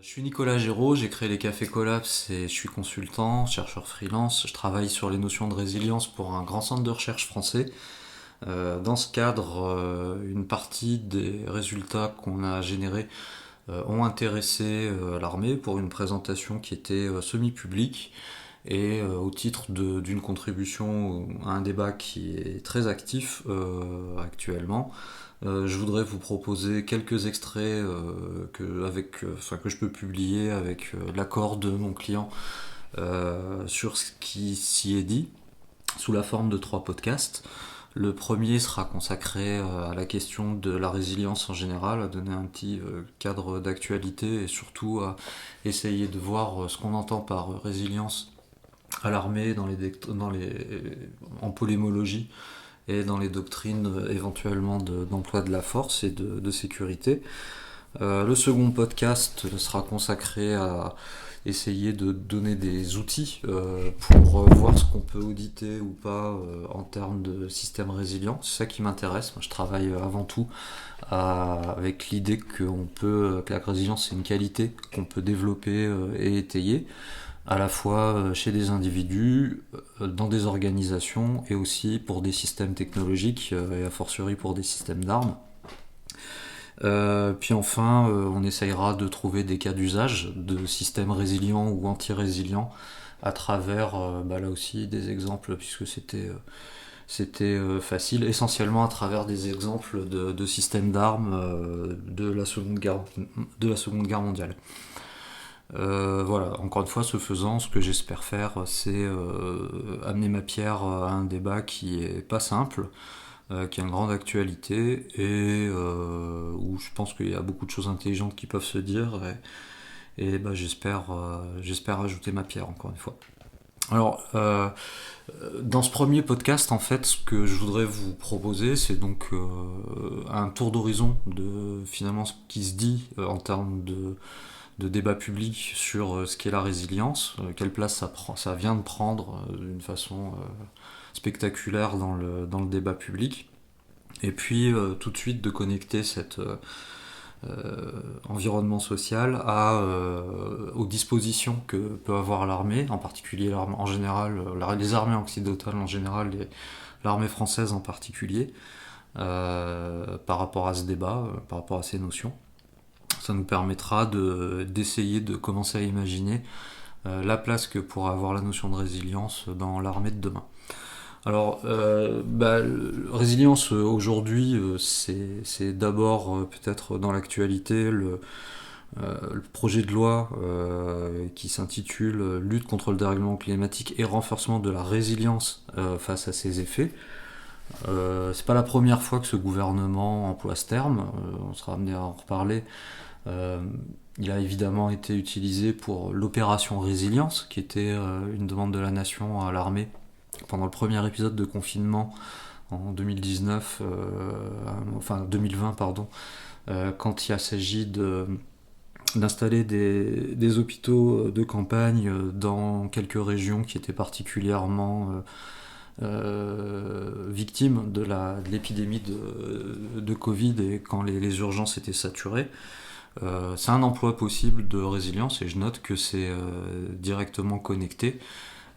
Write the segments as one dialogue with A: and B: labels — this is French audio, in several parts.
A: Je suis Nicolas Géraud, j'ai créé les Cafés Collapse et je suis consultant, chercheur freelance. Je travaille sur les notions de résilience pour un grand centre de recherche français. Dans ce cadre, une partie des résultats qu'on a générés ont intéressé l'armée pour une présentation qui était semi-publique et au titre d'une contribution à un débat qui est très actif actuellement. Je voudrais vous proposer quelques extraits que je peux publier avec l'accord de mon client sur ce qui s'y est dit, sous la forme de 3 podcasts. Le premier sera consacré à la question de la résilience en général, à donner un petit cadre d'actualité et surtout à essayer de voir ce qu'on entend par résilience à l'armée, en polémologie et dans les doctrines éventuellement d'emploi de la force et de sécurité. Le second podcast sera consacré à essayer de donner des outils pour voir ce qu'on peut auditer ou pas en termes de système résilient. C'est ça qui m'intéresse. Moi, je travaille avant tout avec l'idée que la résilience c'est une qualité qu'on peut développer et étayer à la fois chez des individus, dans des organisations et aussi pour des systèmes technologiques et a fortiori pour des systèmes d'armes. Puis enfin, on essayera de trouver des cas d'usage de systèmes résilients ou anti-résilients à travers, là aussi, des exemples, puisque c'était facile, essentiellement à travers des exemples de systèmes d'armes de la Seconde Guerre mondiale. Voilà, encore une fois, ce faisant, ce que j'espère faire, c'est amener ma pierre à un débat qui est pas simple, qui a une grande actualité et où je pense qu'il y a beaucoup de choses intelligentes qui peuvent se dire j'espère ajouter ma pierre encore une fois. Alors, dans ce premier podcast, en fait, ce que je voudrais vous proposer, c'est donc un tour d'horizon de finalement ce qui se dit en termes de débat public sur ce qu'est la résilience, quelle place ça vient de prendre d'une façon spectaculaire dans le débat public, et puis tout de suite de connecter cet environnement social aux dispositions que peut avoir l'armée, en particulier l'armée en général, les armées occidentales en général, et l'armée française en particulier, par rapport à ce débat, par rapport à ces notions. Ça nous permettra d'essayer de commencer à imaginer la place que pourra avoir la notion de résilience dans l'armée de demain. Alors, résilience aujourd'hui, c'est d'abord peut-être dans l'actualité le projet de loi qui s'intitule Lutte contre le dérèglement climatique et renforcement de la résilience face à ses effets. C'est pas la première fois que ce gouvernement emploie ce terme, on sera amené à en reparler. Il a évidemment été utilisé pour l'opération Résilience, qui était une demande de la nation à l'armée pendant le premier épisode de confinement en 2019, 2020, pardon, quand il s'agit d'installer des hôpitaux de campagne dans quelques régions qui étaient particulièrement victimes de l'épidémie de Covid et quand les urgences étaient saturées. C'est un emploi possible de résilience et je note que c'est directement connecté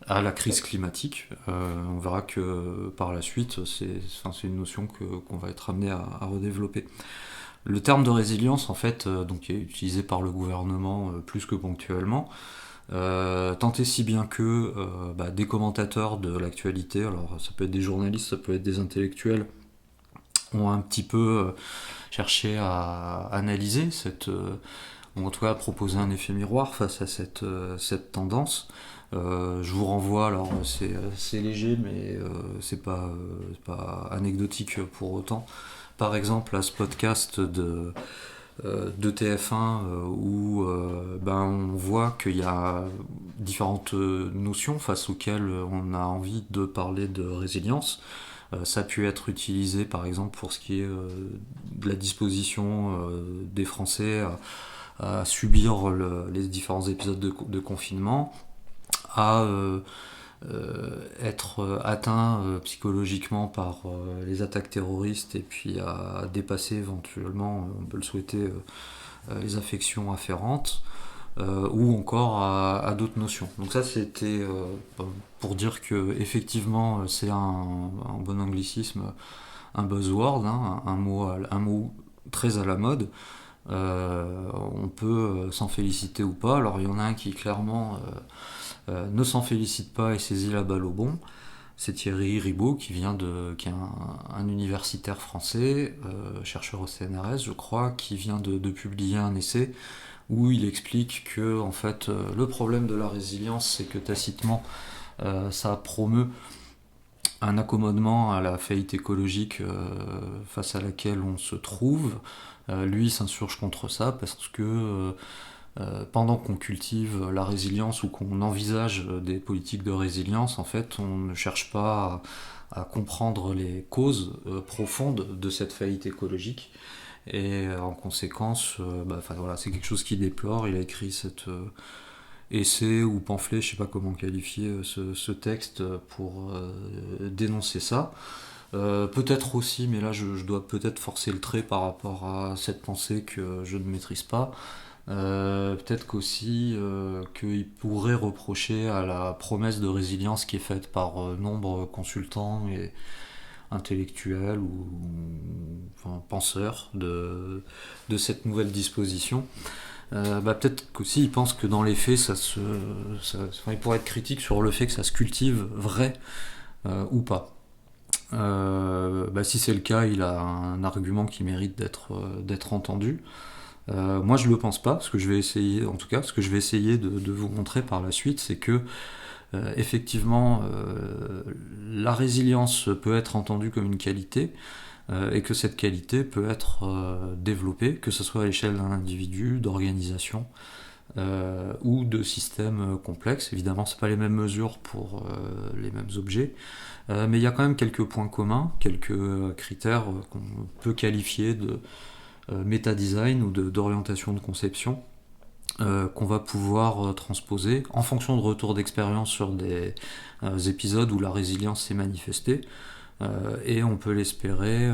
A: à la crise climatique. On verra que par la suite, c'est une notion qu'on va être amené à redévelopper. Le terme de résilience, en fait, donc, est utilisé par le gouvernement plus que ponctuellement, tant et si bien que des commentateurs de l'actualité, alors ça peut être des journalistes, ça peut être des intellectuels, ont un petit peu cherché à analyser ou en tout cas à proposer un effet miroir face à cette tendance. Je vous renvoie, alors c'est léger mais c'est pas anecdotique pour autant, par exemple à ce podcast de TF1 où on voit qu'il y a différentes notions face auxquelles on a envie de parler de résilience. Ça a pu être utilisé par exemple pour ce qui est de la disposition des Français à subir les différents épisodes de confinement, à être atteint psychologiquement par les attaques terroristes et puis à dépasser éventuellement, on peut le souhaiter, les affections afférentes. ou encore à d'autres notions. Donc ça, c'était pour dire que effectivement, c'est un bon anglicisme, un buzzword, hein, un mot très à la mode. On peut s'en féliciter ou pas. Alors il y en a un qui clairement ne s'en félicite pas et saisit la balle au bon. C'est Thierry Ribaud qui est un universitaire français, chercheur au CNRS je crois, qui vient de publier un essai où il explique que en fait le problème de la résilience, c'est que tacitement ça promeut un accommodement à la faillite écologique face à laquelle on se trouve. Lui s'insurge contre ça parce que pendant qu'on cultive la résilience ou qu'on envisage des politiques de résilience, en fait, on ne cherche pas à comprendre les causes profondes de cette faillite écologique. Et en conséquence, voilà, c'est quelque chose qu'il déplore. Il a écrit cet essai ou pamphlet, je ne sais pas comment qualifier ce texte pour dénoncer ça. Peut-être aussi, mais là je dois peut-être forcer le trait par rapport à cette pensée que je ne maîtrise pas. Peut-être qu'aussi qu'il pourrait reprocher à la promesse de résilience qui est faite par nombre consultants et intellectuels ou enfin, penseurs de cette nouvelle disposition. Peut-être qu'aussi il pense que dans les faits il pourrait être critique sur le fait que ça se cultive vrai ou pas. Si c'est le cas, il a un argument qui mérite d'être entendu. Moi je le pense pas, ce que je vais essayer de vous montrer par la suite, c'est que effectivement la résilience peut être entendue comme une qualité et que cette qualité peut être développée, que ce soit à l'échelle d'un individu, d'organisation ou de systèmes complexes. Évidemment, c'est pas les mêmes mesures pour les mêmes objets, mais il y a quand même quelques points communs, quelques critères qu'on peut qualifier de méta-design ou d'orientation de conception qu'on va pouvoir transposer en fonction de retours d'expérience sur des épisodes où la résilience s'est manifestée. Et on peut l'espérer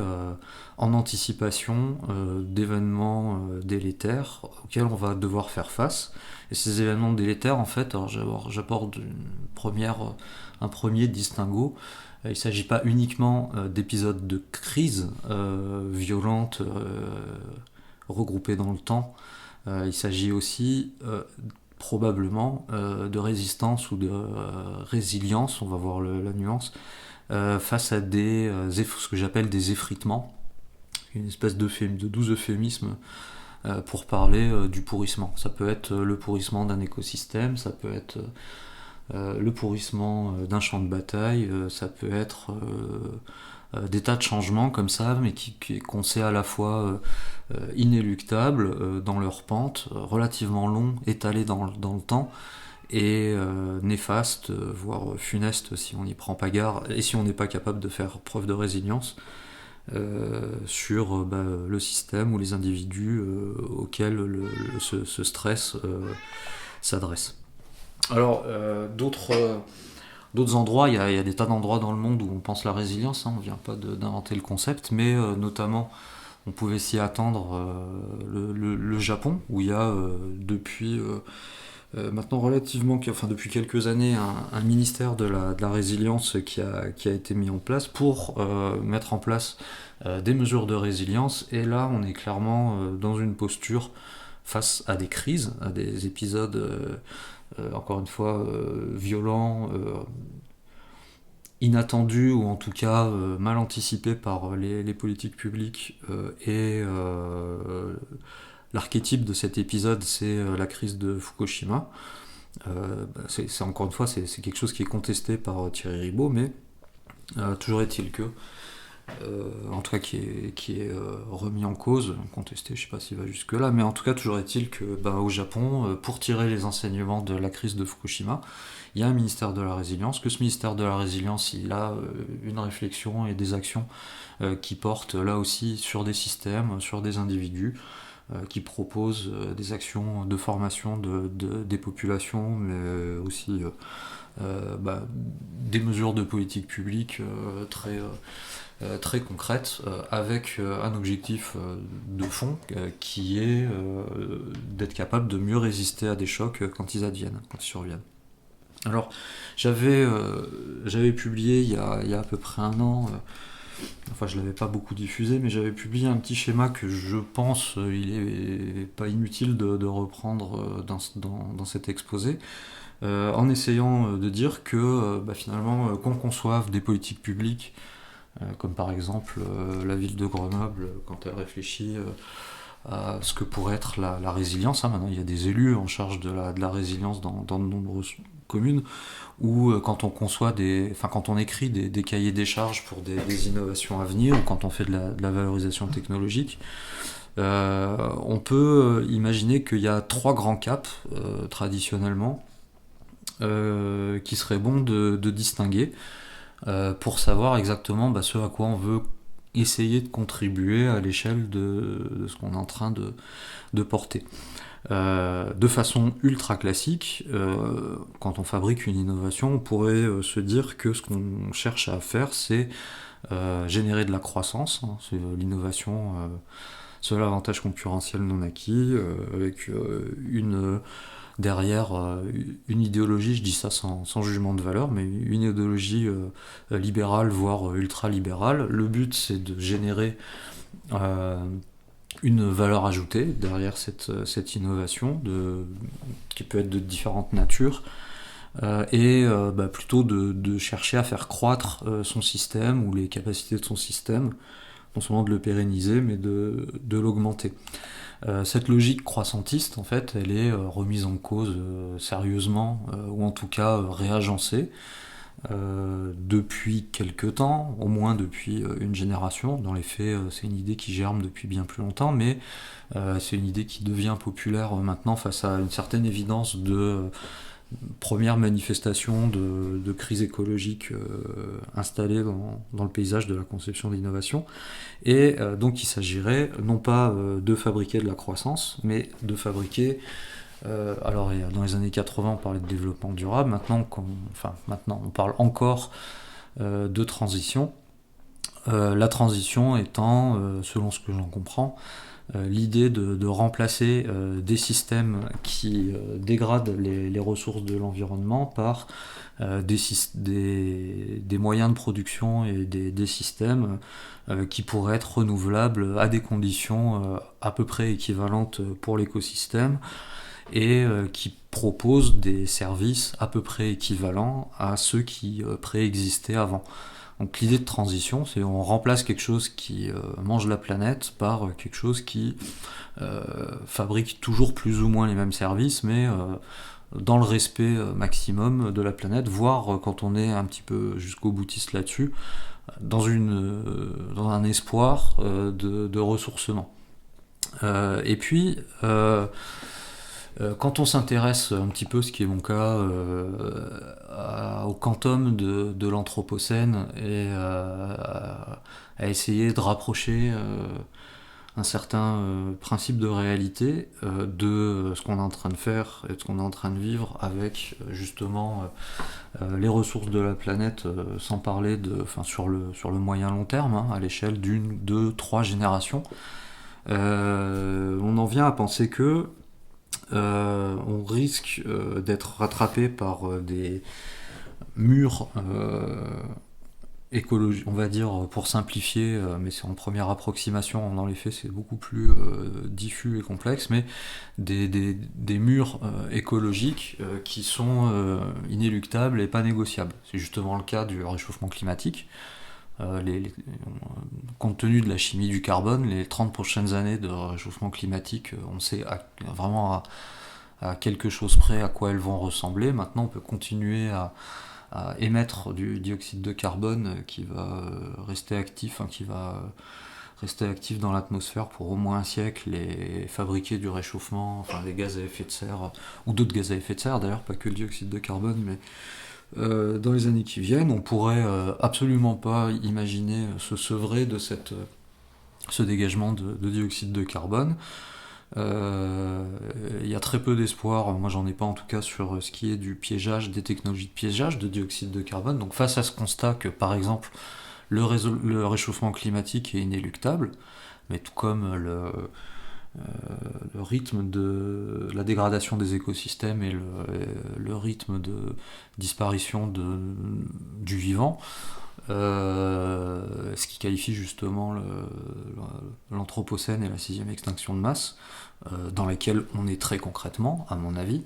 A: en anticipation d'événements délétères auxquels on va devoir faire face. Et ces événements délétères, en fait, j'apporte un premier distinguo. Il ne s'agit pas uniquement d'épisodes de crise violente regroupés dans le temps. Il s'agit aussi probablement de résistance ou de résilience, on va voir la nuance, face à ce que j'appelle des effritements, une espèce de 12 euphémismes pour parler du pourrissement. Ça peut être le pourrissement d'un écosystème, ça peut être le pourrissement d'un champ de bataille, ça peut être des tas de changements comme ça, mais qu'on sait à la fois inéluctables dans leur pente, relativement longs, étalés dans le temps, et néfastes, voire funestes si on n'y prend pas garde, et si on n'est pas capable de faire preuve de résilience sur le système ou les individus auxquels ce stress s'adresse. Alors, d'autres endroits, il y a des tas d'endroits dans le monde où on pense la résilience, hein, on ne vient pas d'inventer le concept, mais notamment on pouvait s'y attendre le Japon, où il y a depuis maintenant depuis quelques années, un ministère de la résilience qui a été mis en place pour mettre en place des mesures de résilience. Et là, on est clairement dans une posture face à des crises, à des épisodes, encore une fois, violents, inattendus ou en tout cas mal anticipés par les politiques publiques et l'archétype de cet épisode, c'est la crise de Fukushima. C'est encore une fois, c'est quelque chose qui est contesté par Thierry Ribaud, mais toujours est-il que, en tout cas qui est remis en cause, contesté, je ne sais pas s'il va jusque-là, mais en tout cas toujours est-il que au Japon, pour tirer les enseignements de la crise de Fukushima, il y a un ministère de la résilience, que ce ministère de la résilience, il a une réflexion et des actions qui portent là aussi sur des systèmes, sur des individus, qui propose des actions de formation des populations, mais aussi des mesures de politique publique très concrètes, avec un objectif de fond qui est d'être capable de mieux résister à des chocs quand ils surviennent. Alors, j'avais publié il y a à peu près un an, enfin je l'avais pas beaucoup diffusé, mais j'avais publié un petit schéma que je pense il est pas inutile de reprendre dans cet exposé, en essayant de dire que finalement qu'on conçoive des politiques publiques, comme par exemple la ville de Grenoble, quand elle réfléchit à ce que pourrait être la résilience. Maintenant, il y a des élus en charge de la résilience dans de nombreuses communes, ou quand on conçoit quand on écrit des cahiers des charges pour des innovations à venir, ou quand on fait de la valorisation technologique, on peut imaginer qu'il y a 3 grands caps traditionnellement qui serait bon de distinguer pour savoir exactement ce à quoi on veut essayer de contribuer à l'échelle de ce qu'on est en train de porter. De façon ultra classique, quand on fabrique une innovation, on pourrait se dire que ce qu'on cherche à faire, c'est générer de la croissance. C'est l'innovation, seul avantage concurrentiel non acquis, avec derrière une idéologie, je dis ça sans jugement de valeur, mais une idéologie libérale, voire ultra-libérale. Le but, c'est de générer une valeur ajoutée derrière cette innovation, qui peut être de différentes natures, et plutôt de chercher à faire croître son système ou les capacités de son système, non seulement de le pérenniser, mais de l'augmenter. Cette logique croissantiste, en fait, elle est remise en cause sérieusement, ou en tout cas réagencée, depuis quelques temps, au moins depuis une génération. Dans les faits, c'est une idée qui germe depuis bien plus longtemps, mais c'est une idée qui devient populaire maintenant face à une certaine évidence de première manifestation de crise écologique installée dans le paysage de la conception d'innovation. Et donc il s'agirait non pas de fabriquer de la croissance, mais de fabriquer... alors dans les années 80 on parlait de développement durable, maintenant on parle encore de transition. La transition étant, selon ce que j'en comprends, l'idée de remplacer des systèmes qui dégradent les ressources de l'environnement par des moyens de production et des systèmes qui pourraient être renouvelables à des conditions à peu près équivalentes pour l'écosystème, et qui proposent des services à peu près équivalents à ceux qui préexistaient avant. Donc l'idée de transition, c'est on remplace quelque chose qui mange la planète par quelque chose qui fabrique toujours plus ou moins les mêmes services, mais dans le respect maximum de la planète, voire quand on est un petit peu jusqu'au boutiste là-dessus, dans un espoir de ressourcement. Et puis... quand on s'intéresse un petit peu, ce qui est mon cas, au quantum de l'Anthropocène, et à essayer de rapprocher un certain principe de réalité de ce qu'on est en train de faire et de ce qu'on est en train de vivre avec justement les ressources de la planète, sans parler sur le moyen long terme, à l'échelle d'une, deux, trois générations, on en vient à penser que on risque d'être rattrapé par des murs écologiques, on va dire, pour simplifier, mais c'est en première approximation, dans les faits c'est beaucoup plus diffus et complexe, mais des murs écologiques qui sont inéluctables et pas négociables. C'est justement le cas du réchauffement climatique. Compte tenu de la chimie du carbone, les 30 prochaines années de réchauffement climatique, on sait vraiment à quelque chose près à quoi elles vont ressembler. Maintenant, on peut continuer à émettre du dioxyde de carbone qui va rester actif, rester actif dans l'atmosphère pour au moins un siècle, et fabriquer du réchauffement, des gaz à effet de serre, ou d'autres gaz à effet de serre d'ailleurs, pas que le dioxyde de carbone, mais dans les années qui viennent. On pourrait absolument pas imaginer se sevrer de ce dégagement de dioxyde de carbone. Il y a très peu d'espoir, moi j'en ai pas en tout cas, sur ce qui est du piégeage, des technologies de piégeage de dioxyde de carbone. Donc face à ce constat que par exemple le réchauffement climatique est inéluctable, mais tout comme le rythme de la dégradation des écosystèmes et le rythme de disparition du vivant, ce qui qualifie justement l'Anthropocène et la sixième extinction de masse, dans laquelle on est très concrètement, à mon avis.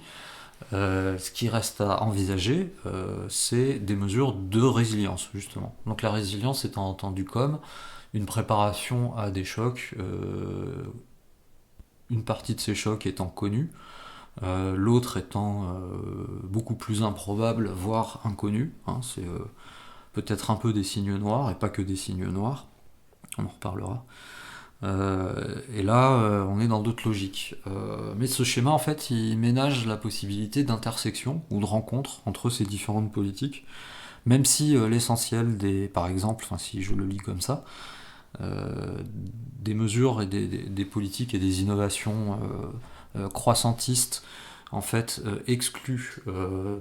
A: Ce qui reste à envisager, c'est des mesures de résilience, justement. Donc la résilience étant entendue comme une préparation à des chocs, une partie de ces chocs étant connue, l'autre étant beaucoup plus improbable, voire inconnu. Hein, c'est peut-être un peu des signes noirs, et pas que des signes noirs, on en reparlera. Et là, on est dans d'autres logiques. Mais ce schéma, en fait, il ménage la possibilité d'intersection ou de rencontre entre ces différentes politiques, même si l'essentiel par exemple, enfin, si je le lis comme ça, des mesures et des politiques et des innovations croissantistes en fait excluent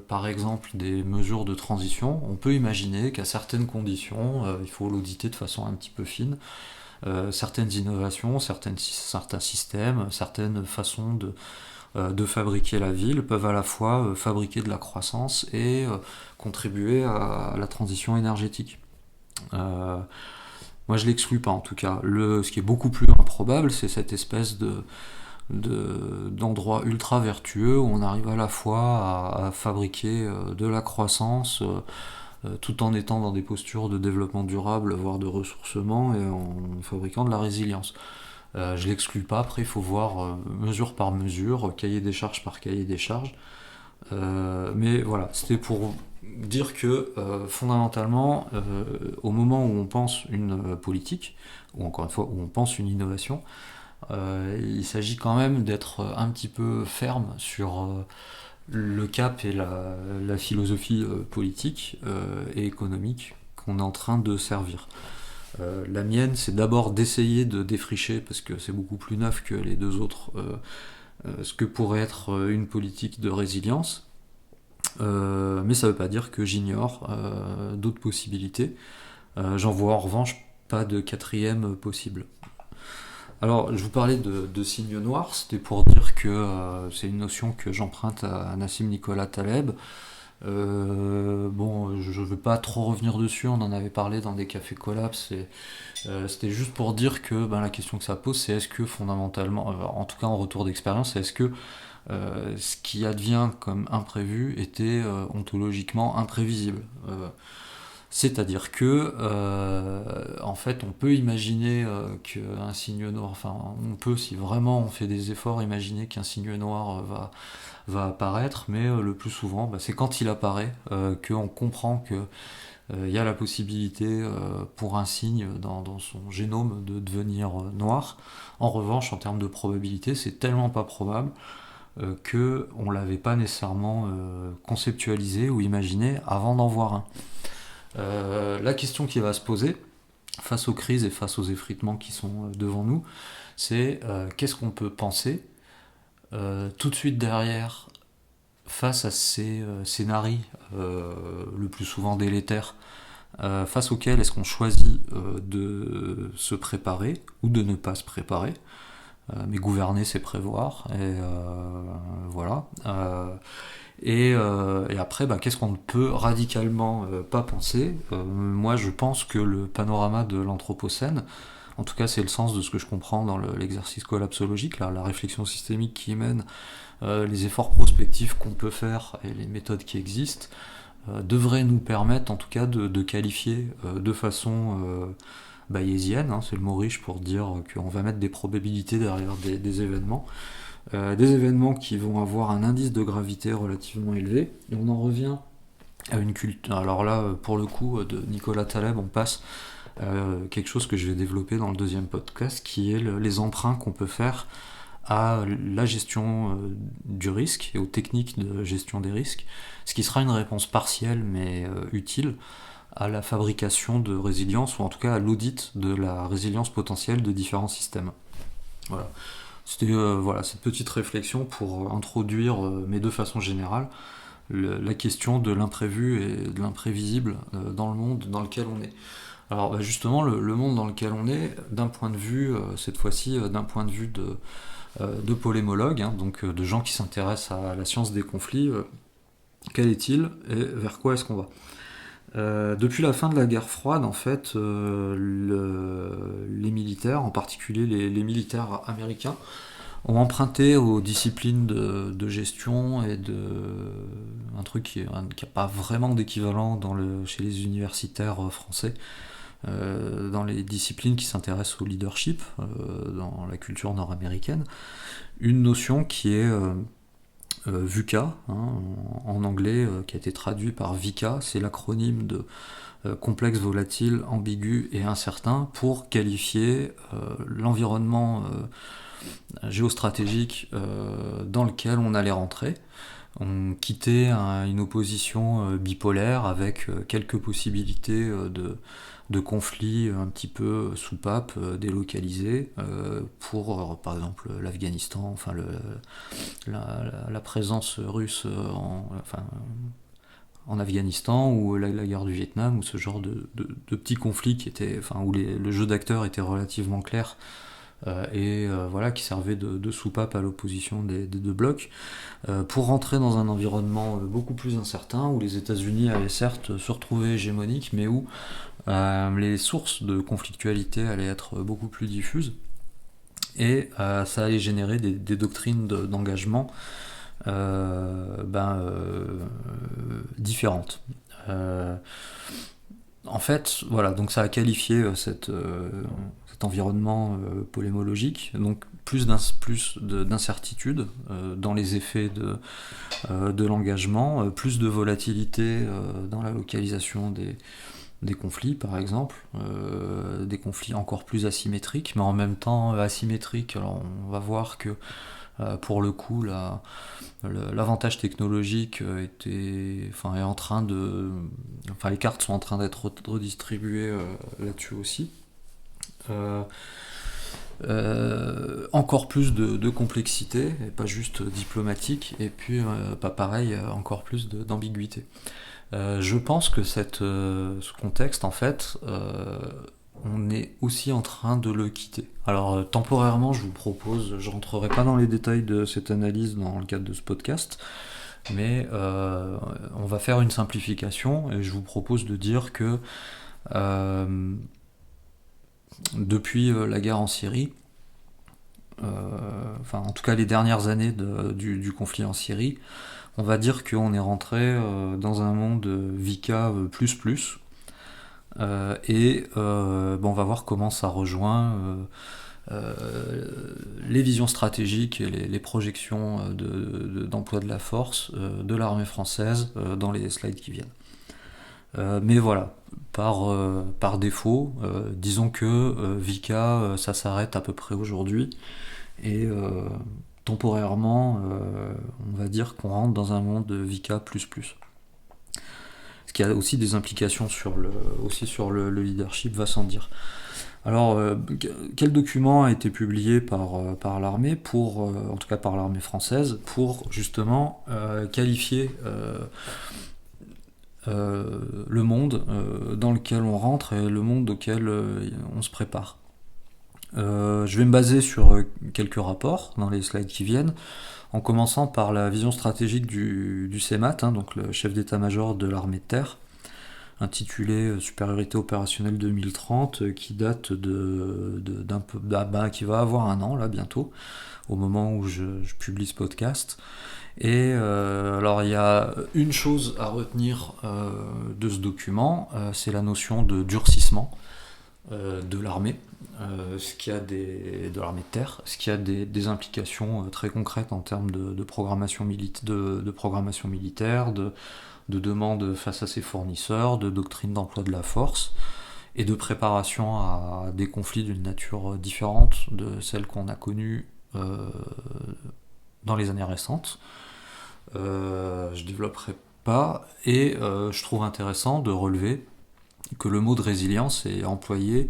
A: par exemple des mesures de transition. On peut imaginer qu'à certaines conditions, il faut l'auditer de façon un petit peu fine, certaines innovations, certains systèmes, certaines façons de fabriquer la ville peuvent à la fois fabriquer de la croissance et contribuer à la transition énergétique. Moi je l'exclus pas en tout cas. Ce qui est beaucoup plus improbable, c'est cette espèce d'endroit ultra vertueux où on arrive à la fois à fabriquer de la croissance tout en étant dans des postures de développement durable, voire de ressourcement, et en fabriquant de la résilience. Je l'exclus pas, après il faut voir mesure par mesure, cahier des charges par cahier des charges. Mais voilà, c'était pour dire que fondamentalement, au moment où on pense une politique, ou encore une fois où on pense une innovation, il s'agit quand même d'être un petit peu ferme sur le cap et la philosophie politique et économique qu'on est en train de servir. La mienne, c'est d'abord d'essayer de défricher, parce que c'est beaucoup plus neuf que les deux autres, ce que pourrait être une politique de résilience. Mais ça ne veut pas dire que j'ignore d'autres possibilités. J'en vois en revanche pas de quatrième possible. Alors, je vous parlais de signes noirs, c'était pour dire que c'est une notion que j'emprunte à Nassim Nicolas Taleb. Bon, je ne veux pas trop revenir dessus, on en avait parlé dans des cafés collapse, et c'était juste pour dire que la question que ça pose, c'est est-ce que fondamentalement, en tout cas en retour d'expérience, est-ce que ce qui advient comme imprévu était ontologiquement imprévisible. C'est-à-dire que, en fait, on peut imaginer qu'un signe noir, enfin, on peut, si vraiment on fait des efforts, imaginer qu'un signe noir va apparaître, mais le plus souvent, c'est quand il apparaît qu'on comprend que il y a la possibilité pour un signe dans son génome de devenir noir. En revanche, en termes de probabilité, c'est tellement pas probable qu'on ne l'avait pas nécessairement conceptualisé ou imaginé avant d'en voir un. La question qui va se poser face aux crises et face aux effritements qui sont devant nous, c'est qu'est-ce qu'on peut penser tout de suite derrière face à ces scénarios le plus souvent délétères, face auxquels est-ce qu'on choisit de se préparer ou de ne pas se préparer. Mais gouverner, c'est prévoir, et voilà. Et après, qu'est-ce qu'on ne peut radicalement pas penser. Moi, je pense que le panorama de l'Anthropocène, en tout cas c'est le sens de ce que je comprends dans l'exercice collapsologique, la réflexion systémique qui mène, les efforts prospectifs qu'on peut faire et les méthodes qui existent, devraient nous permettre en tout cas de qualifier de façon bayésienne, hein, c'est le mot riche pour dire qu'on va mettre des probabilités derrière des événements. Des événements qui vont avoir un indice de gravité relativement élevé. Et on en revient à une culture. Alors là, pour le coup, de Nicolas Taleb, on passe à quelque chose que je vais développer dans le deuxième podcast, qui est les emprunts qu'on peut faire à la gestion du risque et aux techniques de gestion des risques, ce qui sera une réponse partielle mais utile à la fabrication de résilience, ou en tout cas à l'audit de la résilience potentielle de différents systèmes. Voilà. C'était voilà, cette petite réflexion pour introduire, mais de façon générale, la question de l'imprévu et de l'imprévisible dans le monde dans lequel on est. Alors justement, le monde dans lequel on est, d'un point de vue, cette fois-ci, d'un point de vue de polémologues, hein, donc de gens qui s'intéressent à la science des conflits, quel est-il et vers quoi est-ce qu'on va? Depuis la fin de la guerre froide, en fait, les militaires, en particulier les militaires américains, ont emprunté aux disciplines de gestion et un truc qui n'a pas vraiment d'équivalent chez les universitaires français, dans les disciplines qui s'intéressent au leadership, dans la culture nord-américaine, une notion qui est VUCA, hein, en anglais, qui a été traduit par VICA, c'est l'acronyme de complexe, volatile, ambigu et incertain, pour qualifier l'environnement géostratégique dans lequel on allait rentrer. On quittait une opposition bipolaire avec quelques possibilités de conflits un petit peu soupape, délocalisés, pour par exemple l'Afghanistan, enfin la présence russe en Afghanistan, ou la guerre du Vietnam, ou ce genre de petits conflits où le jeu d'acteurs était relativement clair, voilà, qui servait de soupape à l'opposition des deux blocs, pour rentrer dans un environnement beaucoup plus incertain, où les États-Unis allaient certes se retrouver hégémoniques, mais où les sources de conflictualité allaient être beaucoup plus diffuses, et ça allait générer des doctrines d'engagement différentes. En fait, voilà, donc ça a qualifié cet environnement polémologique, donc plus d'incertitude dans les effets de l'engagement, plus de volatilité dans la localisation des conflits, par exemple, des conflits encore plus asymétriques, mais en même temps asymétriques. Alors on va voir que pour le coup, l'avantage technologique est en train de, les cartes sont en train d'être redistribuées là-dessus aussi. Encore plus de complexité, et pas juste diplomatique, et puis pas pareil, encore plus d'ambiguïté. Je pense que ce contexte, en fait, on est aussi en train de le quitter. Alors temporairement, je vous propose, je rentrerai pas dans les détails de cette analyse dans le cadre de ce podcast, mais on va faire une simplification, et je vous propose de dire que depuis la guerre en Syrie, en tout cas les dernières années du conflit en Syrie, on va dire qu'on est rentré dans un monde VICA++, et on va voir comment ça rejoint les visions stratégiques et les projections d'emploi de la force de l'armée française dans les slides qui viennent. Mais voilà, par défaut, disons que VICA, ça s'arrête à peu près aujourd'hui, et temporairement, on va dire qu'on rentre dans un monde VICA++. Ce qui a aussi des implications sur le leadership, va sans dire. Alors, quel document a été publié par l'armée, en tout cas par l'armée française, pour justement qualifier le monde dans lequel on rentre et le monde auquel on se prépare? Je vais me baser sur quelques rapports dans les slides qui viennent, en commençant par la vision stratégique du CEMAT, hein, donc le chef d'état-major de l'armée de terre, intitulé Supériorité opérationnelle 2030, qui date qui va avoir un an là bientôt, au moment où je publie ce podcast. Et alors il y a une chose à retenir de ce document, c'est la notion de durcissement de l'armée, de l'armée de terre, ce qui a des implications très concrètes en termes de programmation militaire, de demande face à ses fournisseurs, de doctrine d'emploi de la force, et de préparation à des conflits d'une nature différente de celle qu'on a connue dans les années récentes. Je développerai pas, et je trouve intéressant de relever que le mot de résilience est employé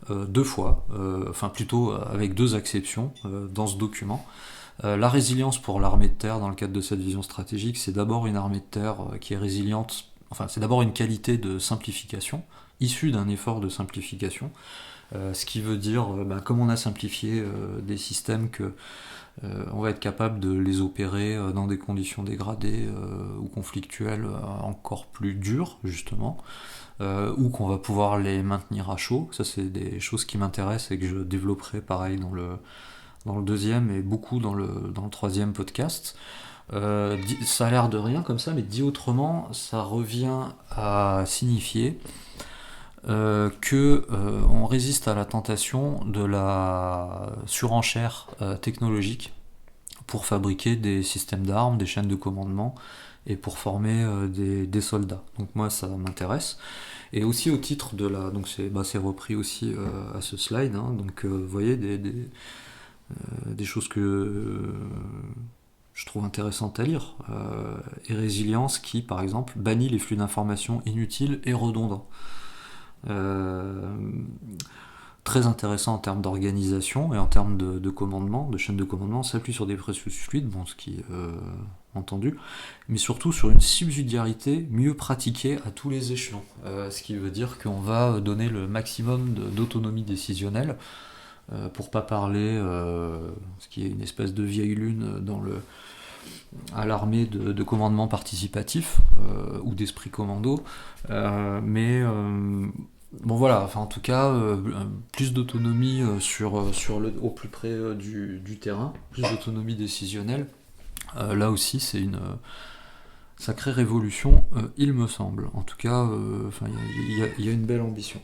A: deux fois, enfin plutôt avec deux exceptions dans ce document. La résilience pour l'armée de terre dans le cadre de cette vision stratégique, c'est d'abord une armée de terre qui est résiliente, enfin c'est d'abord une qualité de simplification, issue d'un effort de simplification, ce qui veut dire, comme on a simplifié des systèmes que on va être capable de les opérer dans des conditions dégradées ou conflictuelles encore plus dures, justement, ou qu'on va pouvoir les maintenir à chaud. Ça, c'est des choses qui m'intéressent et que je développerai pareil dans le deuxième et beaucoup dans le troisième podcast. Ça a l'air de rien comme ça, mais dit autrement, ça revient à signifier que on résiste à la tentation de la surenchère technologique pour fabriquer des systèmes d'armes, des chaînes de commandement et pour former des soldats. Donc moi ça m'intéresse. Et aussi au titre de la... Donc c'est repris aussi à ce slide. Hein, donc vous voyez des choses que je trouve intéressantes à lire. Et Résilience qui par exemple bannit les flux d'informations inutiles et redondants. Très intéressant en termes d'organisation et en termes de commandement, de chaîne de commandement, s'appuie sur des processus fluides, bon, ce qui est entendu, mais surtout sur une subsidiarité mieux pratiquée à tous les échelons. Ce qui veut dire qu'on va donner le maximum d'autonomie décisionnelle, pour pas parler, ce qui est une espèce de vieille lune à l'armée de commandement participatif ou d'esprit commando, mais bon voilà, enfin en tout cas, plus d'autonomie au plus près du terrain, plus d'autonomie décisionnelle. Là aussi, c'est une sacrée révolution, il me semble. En tout cas, il y a une belle ambition.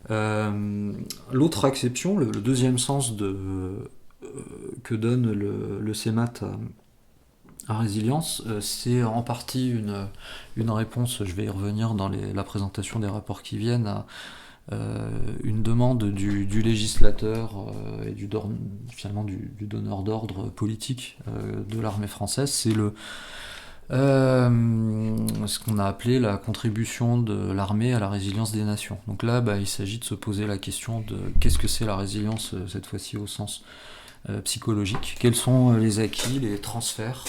A: L'autre acception, le deuxième sens que donne le CEMAT à Résilience, c'est en partie une réponse, je vais y revenir dans la présentation des rapports qui viennent, à une demande du législateur et finalement du donneur d'ordre politique de l'armée française. C'est ce qu'on a appelé la contribution de l'armée à la résilience des nations. Donc là, il s'agit de se poser la question de qu'est-ce que c'est la résilience, cette fois-ci au sens psychologique. Quels sont les acquis, les transferts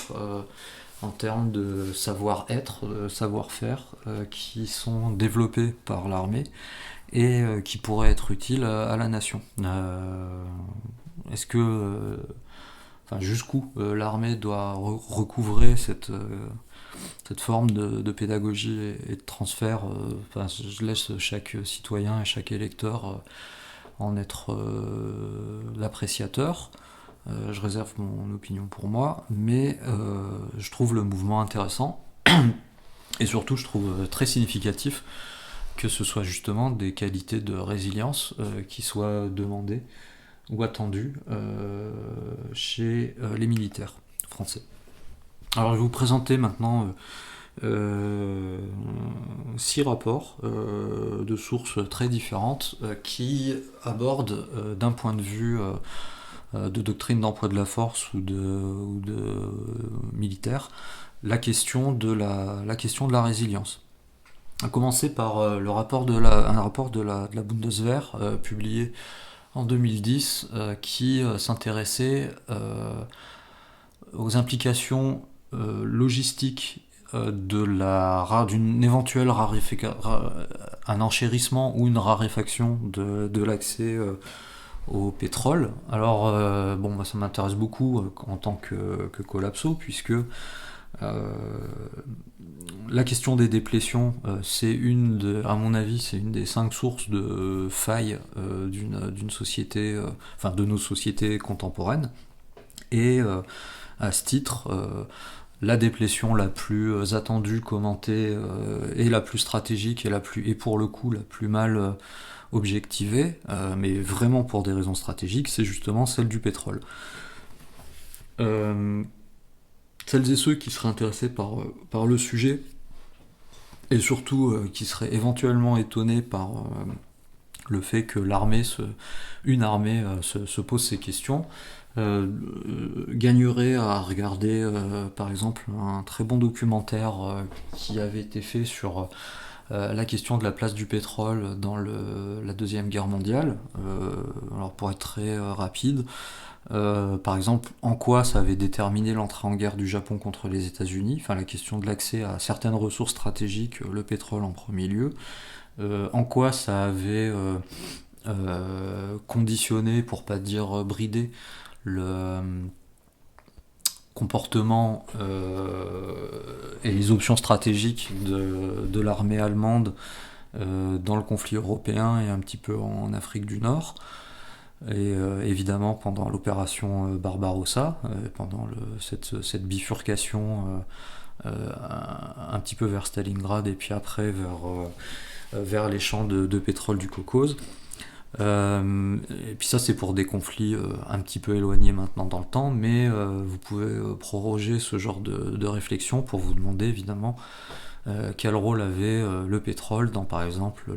A: en termes de savoir-être, de savoir-faire qui sont développés par l'armée et qui pourraient être utiles à la nation. Est-ce que... jusqu'où l'armée doit recouvrer cette forme de pédagogie et de transfert. Je laisse chaque citoyen et chaque électeur en être l'appréciateur. Je réserve mon opinion pour moi, mais je trouve le mouvement intéressant et surtout je trouve très significatif que ce soit justement des qualités de résilience qui soient demandées ou attendu chez les militaires français. Alors je vais vous présenter maintenant 6 rapports de sources très différentes qui abordent d'un point de vue de doctrine d'emploi de la force ou de militaire la question de la résilience. On va commencer par un rapport de la Bundeswehr publié en 2010, qui s'intéressait aux implications logistiques d'une éventuelle un enchérissement ou une raréfaction de l'accès au pétrole. Alors, ça m'intéresse beaucoup en tant que collapso, puisque la question des déplétions, à mon avis, c'est une des 5 sources de failles d'une société, de nos sociétés contemporaines. Et à ce titre, la déplétion la plus attendue, commentée, et la plus stratégique et pour le coup la plus mal objectivée, mais vraiment pour des raisons stratégiques, c'est justement celle du pétrole. Celles et ceux qui seraient intéressés par le sujet, et surtout qui seraient éventuellement étonnés par le fait que une armée se pose ces questions, gagnerait à regarder par exemple un très bon documentaire qui avait été fait sur la question de la place du pétrole dans la Deuxième Guerre mondiale. Alors pour être très rapide, par exemple, en quoi ça avait déterminé l'entrée en guerre du Japon contre les États-Unis, enfin la question de l'accès à certaines ressources stratégiques, le pétrole en premier lieu, en quoi ça avait conditionné, pour pas dire bridé, le comportement et les options stratégiques de l'armée allemande dans le conflit européen et un petit peu en Afrique du Nord. Et évidemment pendant l'opération Barbarossa, pendant cette bifurcation un petit peu vers Stalingrad et puis après vers les champs de pétrole du Caucase. Et puis ça c'est pour des conflits un petit peu éloignés maintenant dans le temps, mais vous pouvez proroger ce genre de réflexion pour vous demander évidemment quel rôle avait le pétrole dans par exemple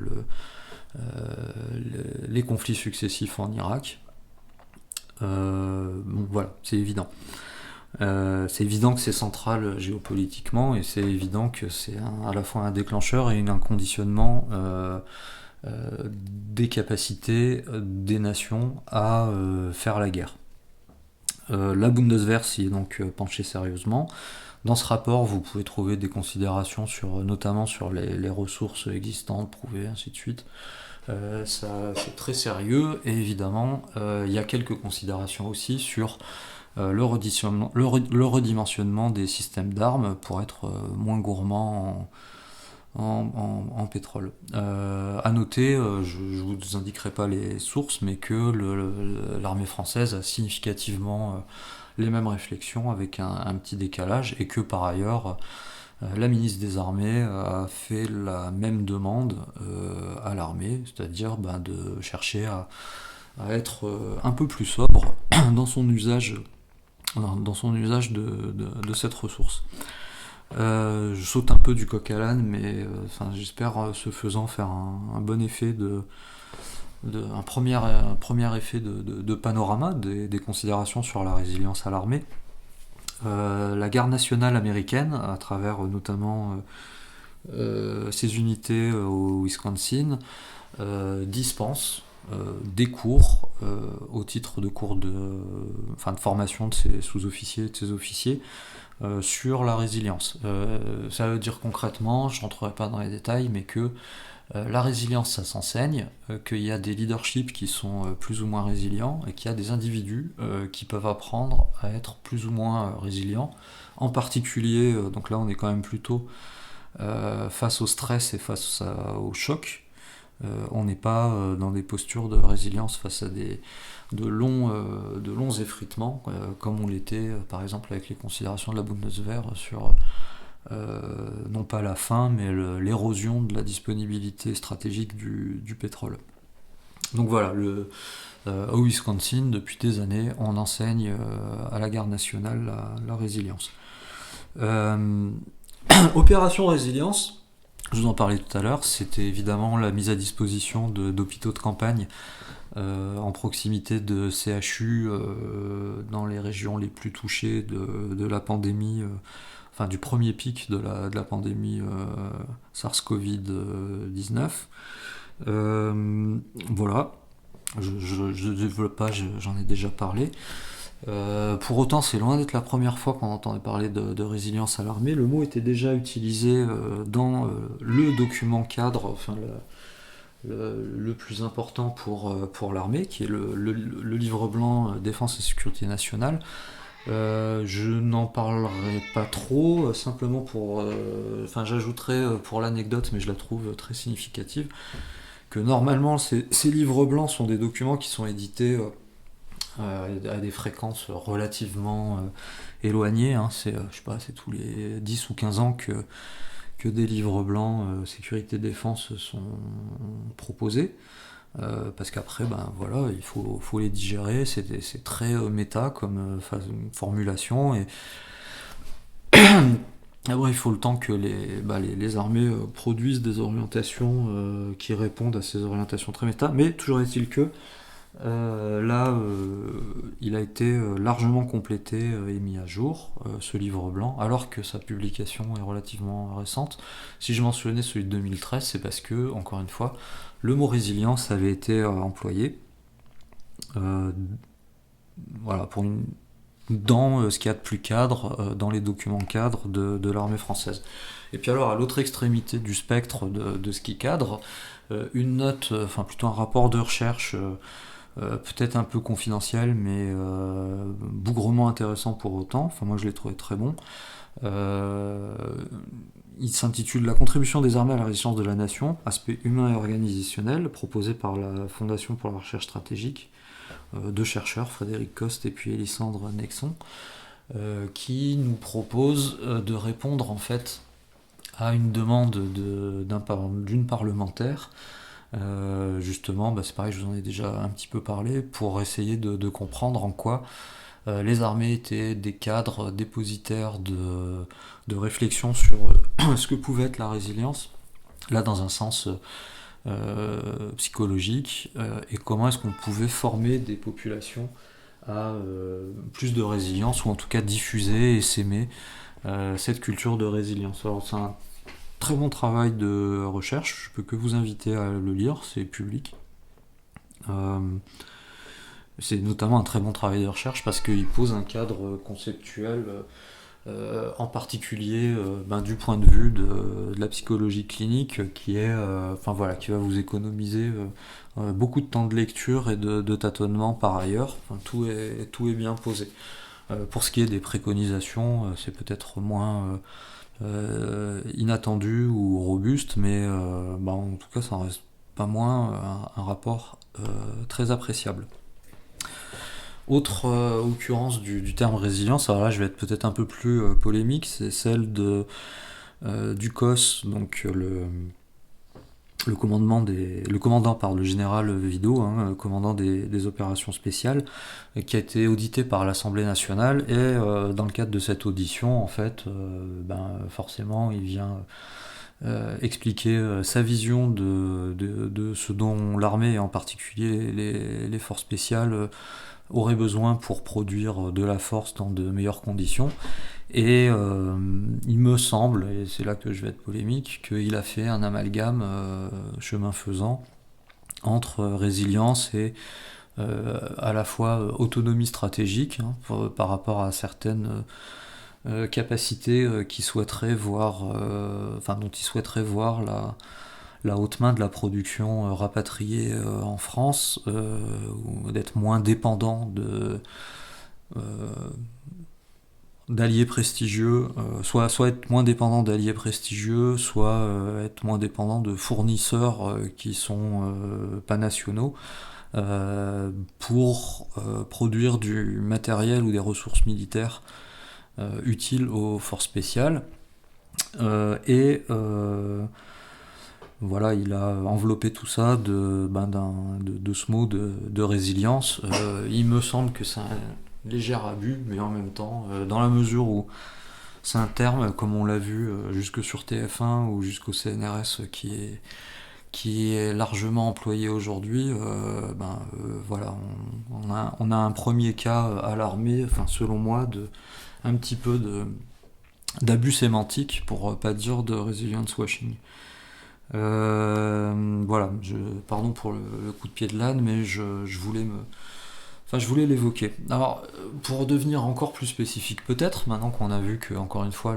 A: les conflits successifs en Irak. Bon, voilà, c'est évident. C'est évident que c'est central géopolitiquement et c'est évident que c'est à la fois un déclencheur et un conditionnement des capacités des nations à faire la guerre. La Bundeswehr s'y est donc penchée sérieusement. Dans ce rapport, vous pouvez trouver des considérations notamment sur les ressources existantes, prouvées, ainsi de suite. C'est très sérieux et évidemment, il y a quelques considérations aussi sur le redimensionnement des systèmes d'armes pour être moins gourmand en pétrole. À noter, je ne vous indiquerai pas les sources, mais que l'armée française a significativement les mêmes réflexions avec un petit décalage et que par ailleurs la ministre des Armées a fait la même demande à l'armée, c'est-à-dire de chercher à être un peu plus sobre dans son usage de cette ressource. Je saute un peu du coq à l'âne, mais j'espère ce faisant faire un bon effet un premier effet de panorama des considérations sur la résilience à l'armée. La garde nationale américaine, à travers notamment ses unités au Wisconsin, dispense des cours au titre de cours de formation de ses sous-officiers et de ses officiers sur la résilience. Ça veut dire concrètement, je ne rentrerai pas dans les détails, mais que la résilience, ça s'enseigne, qu'il y a des leaderships qui sont plus ou moins résilients et qu'il y a des individus qui peuvent apprendre à être plus ou moins résilients. En particulier, donc là on est quand même plutôt face au stress et face au choc. On n'est pas dans des postures de résilience face à de longs effritements, comme on l'était par exemple avec les considérations de la Bundeswehr sur non pas la fin, mais l'érosion de la disponibilité stratégique du pétrole. Donc voilà, au Wisconsin, depuis des années, on enseigne à la garde nationale la résilience. Opération Résilience, je vous en parlais tout à l'heure, c'était évidemment la mise à disposition d'hôpitaux de campagne en proximité de CHU dans les régions les plus touchées de la pandémie, du premier pic de la pandémie SARS-CoV-19. Voilà, je ne développe pas, j'en ai déjà parlé. Pour autant, c'est loin d'être la première fois qu'on entendait parler de résilience à l'armée. Le mot était déjà utilisé dans le document cadre, le plus important pour l'armée, qui est le livre blanc Défense et Sécurité nationale. Je n'en parlerai pas trop, simplement j'ajouterai pour l'anecdote, mais je la trouve très significative, que normalement ces livres blancs sont des documents qui sont édités à des fréquences relativement éloignées, c'est tous les 10 ou 15 ans que des livres blancs sécurité défense sont proposés, parce qu'après il faut les digérer, c'est très méta comme formulation, et après il faut le temps que les armées produisent des orientations qui répondent à ces orientations très méta, mais toujours est-il que Là, il a été largement complété et mis à jour, ce livre blanc, alors que sa publication est relativement récente. Si je mentionnais celui de 2013, c'est parce que, encore une fois, le mot résilience avait été employé euh, voilà, dans ce qu'il y a de plus cadre, dans les documents cadres de l'armée française. Et puis alors, à l'autre extrémité du spectre de ce qui cadre, une note, enfin plutôt un rapport de recherche, peut-être un peu confidentiel, mais bougrement intéressant pour autant. Enfin, moi, je l'ai trouvé très bon. Euh, il s'intitule La contribution des armées à la résistance de la nation, aspect humain et organisationnel, proposé par la Fondation pour la recherche stratégique, deux chercheurs, Frédéric Coste et puis Elisandre Nexon, qui nous propose de répondre en fait à une demande d'une parlementaire. Justement, c'est pareil, je vous en ai déjà un petit peu parlé, pour essayer de comprendre en quoi les armées étaient des cadres dépositaires de réflexion sur ce que pouvait être la résilience, là dans un sens psychologique, et comment est-ce qu'on pouvait former des populations à plus de résilience, ou en tout cas diffuser et s'aimer cette culture de résilience. Alors c'est un très bon travail de recherche, je peux que vous inviter à le lire, c'est public. Euh, c'est notamment un très bon travail de recherche parce qu'il pose un cadre conceptuel, en particulier du point de vue de la psychologie clinique, qui est, qui va vous économiser beaucoup de temps de lecture et de tâtonnement par ailleurs. Enfin, tout est bien posé. Pour ce qui est des préconisations, c'est peut-être moins inattendu ou robuste, mais en tout cas, ça en reste pas moins un rapport très appréciable. Autre occurrence du terme résilience, alors là je vais être peut-être un peu plus polémique, c'est celle du COS, donc le commandant par le général Vido, commandant des opérations spéciales, qui a été audité par l'Assemblée nationale, et dans le cadre de cette audition, en fait, forcément, il vient expliquer sa vision de ce dont l'armée, et en particulier les forces spéciales, auraient besoin pour produire de la force dans de meilleures conditions. Et il me semble, et c'est là que je vais être polémique, qu'il a fait un amalgame, chemin faisant, entre résilience et à la fois autonomie stratégique, par rapport à certaines capacités dont il souhaiterait voir la haute main de la production rapatriée en France, ou d'être moins dépendant euh, d'alliés prestigieux, soit être moins dépendant d'alliés prestigieux, soit être moins dépendant de fournisseurs qui sont pas nationaux, pour produire du matériel ou des ressources militaires utiles aux forces spéciales. Et voilà, il a enveloppé tout ça de ce mot de résilience. Il me semble que c'est un léger abus, mais en même temps, dans la mesure où c'est un terme, comme on l'a vu jusque sur TF1 ou jusqu'au CNRS, qui est largement employé aujourd'hui, voilà, on a un premier cas à l'armée, selon moi, un petit peu d'abus sémantique, pour pas dire de resilience washing. Voilà, pardon pour le coup de pied de l'âne, mais je voulais l'évoquer. Alors, pour devenir encore plus spécifique, peut-être, maintenant qu'on a vu que, encore une fois,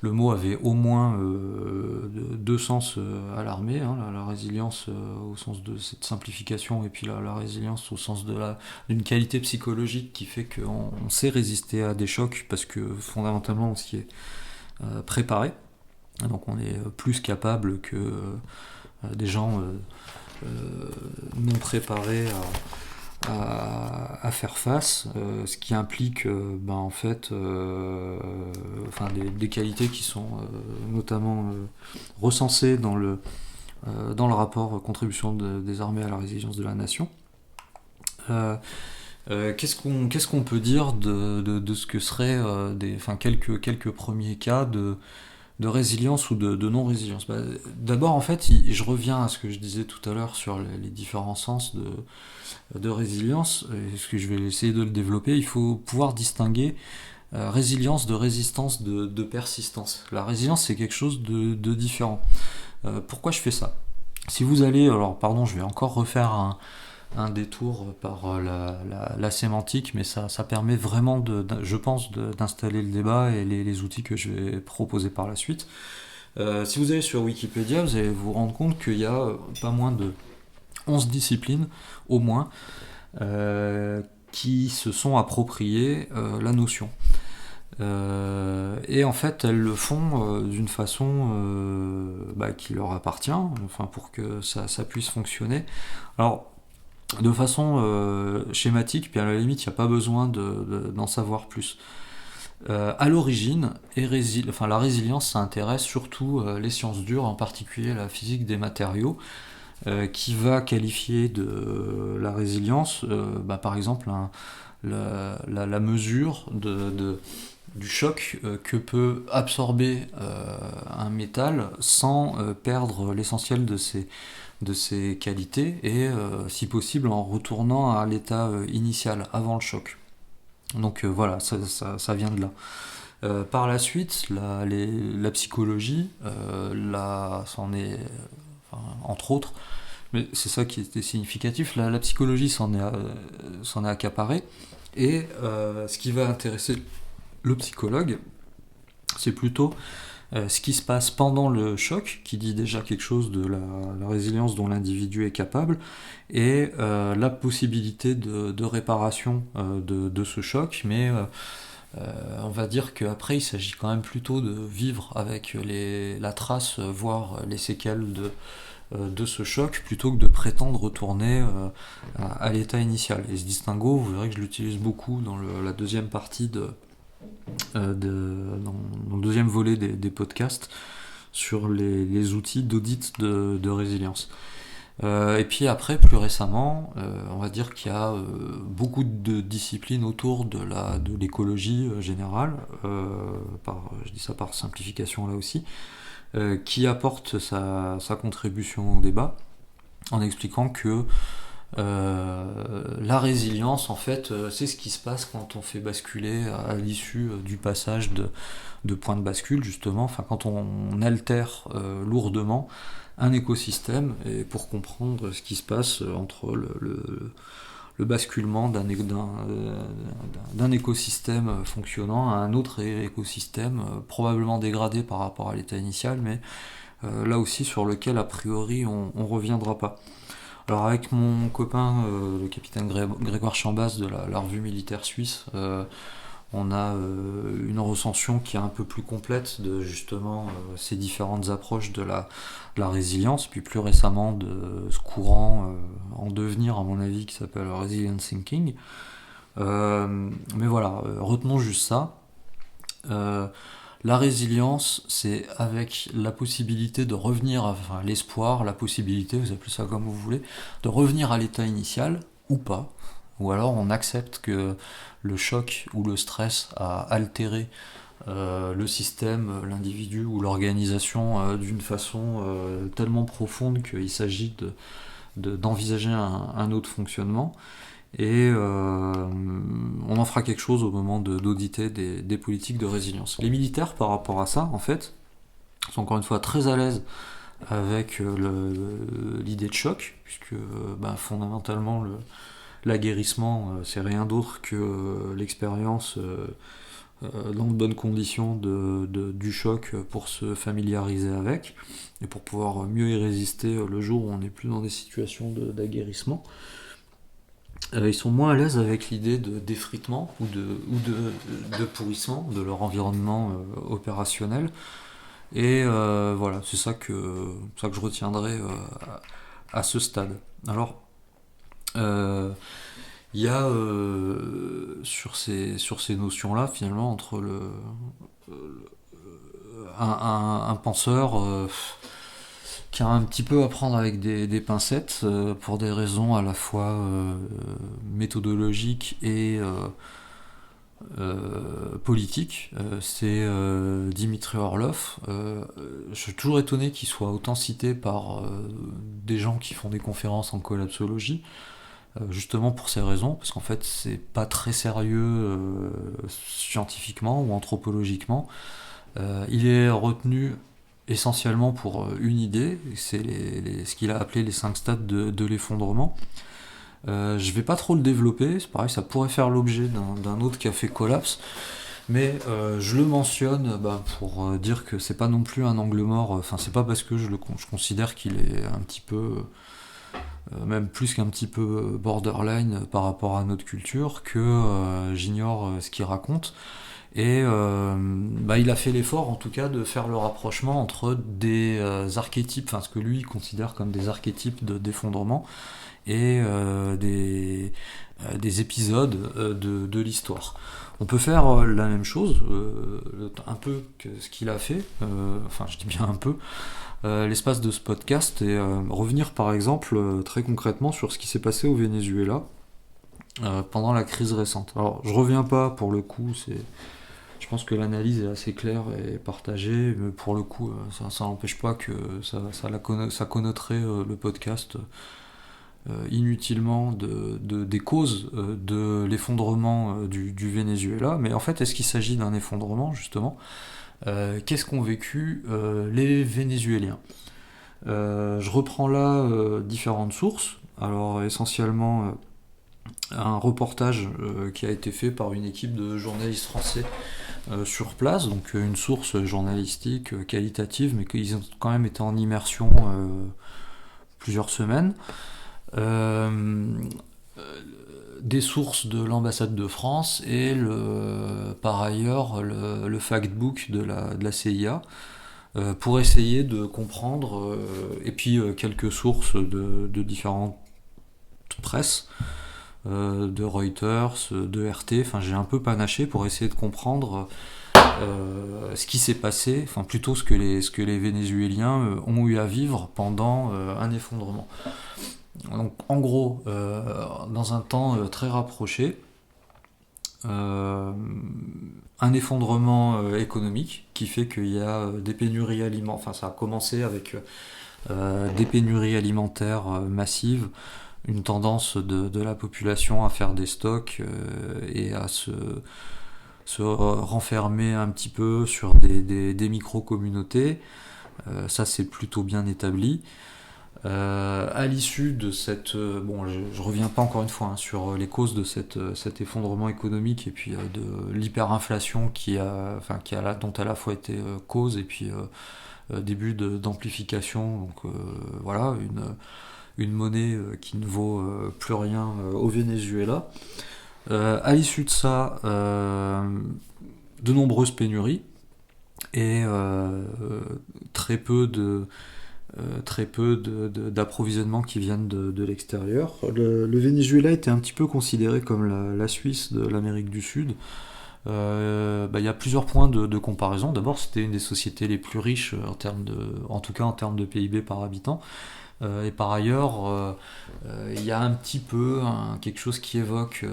A: le mot avait au moins deux sens à l'armée, la résilience au sens de cette simplification, et puis la résilience au sens d'une qualité psychologique qui fait qu'on sait résister à des chocs, parce que fondamentalement on s'y est préparé. Donc on est plus capable que des gens non préparés à faire face, ce qui implique des qualités qui sont notamment recensées dans le rapport contribution des armées à la résilience de la nation. Qu'est-ce qu'on peut dire de ce que seraient quelques premiers cas de résilience ou de non-résilience. D'abord, en fait, je reviens à ce que je disais tout à l'heure sur les différents sens de résilience, et ce que je vais essayer de le développer. Il faut pouvoir distinguer résilience de résistance de persistance. La résilience, c'est quelque chose de différent. Pourquoi je fais ça? Si vous allez, alors pardon, je vais encore refaire un détour par la sémantique, mais ça permet vraiment, je pense, d'installer le débat et les outils que je vais proposer par la suite. Si vous allez sur Wikipédia, vous allez vous rendre compte qu'il y a pas moins de 11 disciplines, au moins, qui se sont appropriées la notion. Et en fait, elles le font d'une façon qui leur appartient, enfin pour que ça puisse fonctionner. Alors, de façon schématique, puis à la limite, il n'y a pas besoin d'en savoir plus. À l'origine, la résilience, ça intéresse surtout les sciences dures, en particulier la physique des matériaux, qui va qualifier de la résilience, par exemple, la mesure du choc que peut absorber un métal sans perdre l'essentiel de ses qualités et si possible en retournant à l'état initial avant le choc. Donc voilà, ça vient de là. Par la suite, la psychologie, c'en est, entre autres, mais c'est ça qui était significatif, la psychologie s'en est accaparée, et ce qui va intéresser le psychologue, c'est plutôt ce qui se passe pendant le choc, qui dit déjà quelque chose de la résilience dont l'individu est capable, et la possibilité de réparation de ce choc, mais on va dire qu'après il s'agit quand même plutôt de vivre avec la trace, voire les séquelles de ce choc, plutôt que de prétendre retourner à l'état initial. Et ce distinguo, vous verrez que je l'utilise beaucoup dans la deuxième partie dans le deuxième volet des podcasts sur les outils d'audit de résilience. Et puis après, plus récemment, on va dire qu'il y a beaucoup de disciplines autour de l'écologie générale, je dis ça par simplification là aussi, qui apporte sa contribution au débat en expliquant que la résilience, en fait, c'est ce qui se passe quand on fait basculer à l'issue du passage de points de bascule, justement, enfin quand on altère lourdement un écosystème, et pour comprendre ce qui se passe entre le basculement d'un écosystème fonctionnant à un autre écosystème probablement dégradé par rapport à l'état initial, mais là aussi sur lequel a priori on reviendra pas. Alors avec mon copain, le capitaine Grégoire Chambas de la revue militaire suisse, on a une recension qui est un peu plus complète de justement ces différentes approches de la résilience, puis plus récemment de ce courant en devenir à mon avis qui s'appelle Resilient Thinking. Mais voilà, retenons juste ça. La résilience, c'est avec la possibilité de revenir, enfin l'espoir, la possibilité, vous appelez ça comme vous voulez, de revenir à l'état initial, ou pas, ou alors on accepte que le choc ou le stress a altéré le système, l'individu ou l'organisation d'une façon tellement profonde qu'il s'agit d'envisager un autre fonctionnement. Et on en fera quelque chose au moment d'auditer des politiques de résilience. Les militaires, par rapport à ça, en fait, sont encore une fois très à l'aise avec l'idée de choc, puisque fondamentalement, l'aguerrissement, c'est rien d'autre que l'expérience dans de bonnes conditions du choc pour se familiariser avec, et pour pouvoir mieux y résister le jour où on n'est plus dans des situations d'aguerrissement. Ils sont moins à l'aise avec l'idée d'effritement ou de pourrissement de leur environnement opérationnel. Et voilà, c'est ça que je retiendrai à ce stade. Alors, il y a sur ces notions-là, finalement, entre un penseur qui a un petit peu à prendre avec des pincettes pour des raisons à la fois méthodologiques et politique, c'est Dimitri Orlov. Je suis toujours étonné qu'il soit autant cité par des gens qui font des conférences en collapsologie, justement pour ces raisons, parce qu'en fait c'est pas très sérieux scientifiquement ou anthropologiquement. Il est retenu essentiellement pour une idée, c'est ce qu'il a appelé les 5 stades de l'effondrement. Je vais pas trop le développer, c'est pareil, ça pourrait faire l'objet d'un autre café collapse, mais je le mentionne pour dire que c'est pas non plus un angle mort, enfin c'est pas parce que je considère qu'il est un petit peu, même plus qu'un petit peu borderline par rapport à notre culture, que j'ignore ce qu'il raconte. Et il a fait l'effort en tout cas de faire le rapprochement entre des archétypes, enfin ce que lui considère comme des archétypes d'effondrement, et des épisodes de l'histoire. On peut faire la même chose, un peu que ce qu'il a fait, enfin je dis bien un peu, l'espace de ce podcast, et revenir par exemple très concrètement sur ce qui s'est passé au Venezuela pendant la crise récente. Alors je reviens pas pour le coup, je pense que l'analyse est assez claire et partagée, mais pour le coup ça n'empêche pas que ça connoterait le podcast inutilement des causes de l'effondrement du Venezuela. Mais en fait, est-ce qu'il s'agit d'un effondrement, justement Qu'est-ce qu'ont vécu les Vénézuéliens Je reprends là différentes sources. Alors, essentiellement, un reportage qui a été fait par une équipe de journalistes français sur place, donc une source journalistique qualitative, mais qu'ils ont quand même été en immersion plusieurs semaines. Euh, des sources de l'ambassade de France et par ailleurs le factbook de la CIA pour essayer de comprendre et puis quelques sources de différentes presses de Reuters, de RT, enfin j'ai un peu panaché pour essayer de comprendre ce qui s'est passé, enfin plutôt ce que les Vénézuéliens ont eu à vivre pendant un effondrement. Donc, en gros, dans un temps très rapproché, un effondrement économique qui fait qu'il y a des pénuries alimentaires. Enfin, ça a commencé avec des pénuries alimentaires massives, une tendance de la population à faire des stocks et à se renfermer un petit peu sur des micro-communautés. Ça, c'est plutôt bien établi. À l'issue de cette... bon, je reviens pas encore une fois sur les causes de cet effondrement économique et puis de l'hyperinflation dont elle a à la fois été cause et puis début d'amplification. Donc voilà, une monnaie qui ne vaut plus rien au Venezuela. À l'issue de ça, de nombreuses pénuries et très peu d'approvisionnements qui viennent de l'extérieur. Le Venezuela était un petit peu considéré comme la Suisse de l'Amérique du Sud. Il y a plusieurs points de comparaison. D'abord, c'était une des sociétés les plus riches en tout cas en termes de PIB par habitant. Et par ailleurs, il y a un petit peu quelque chose qui évoque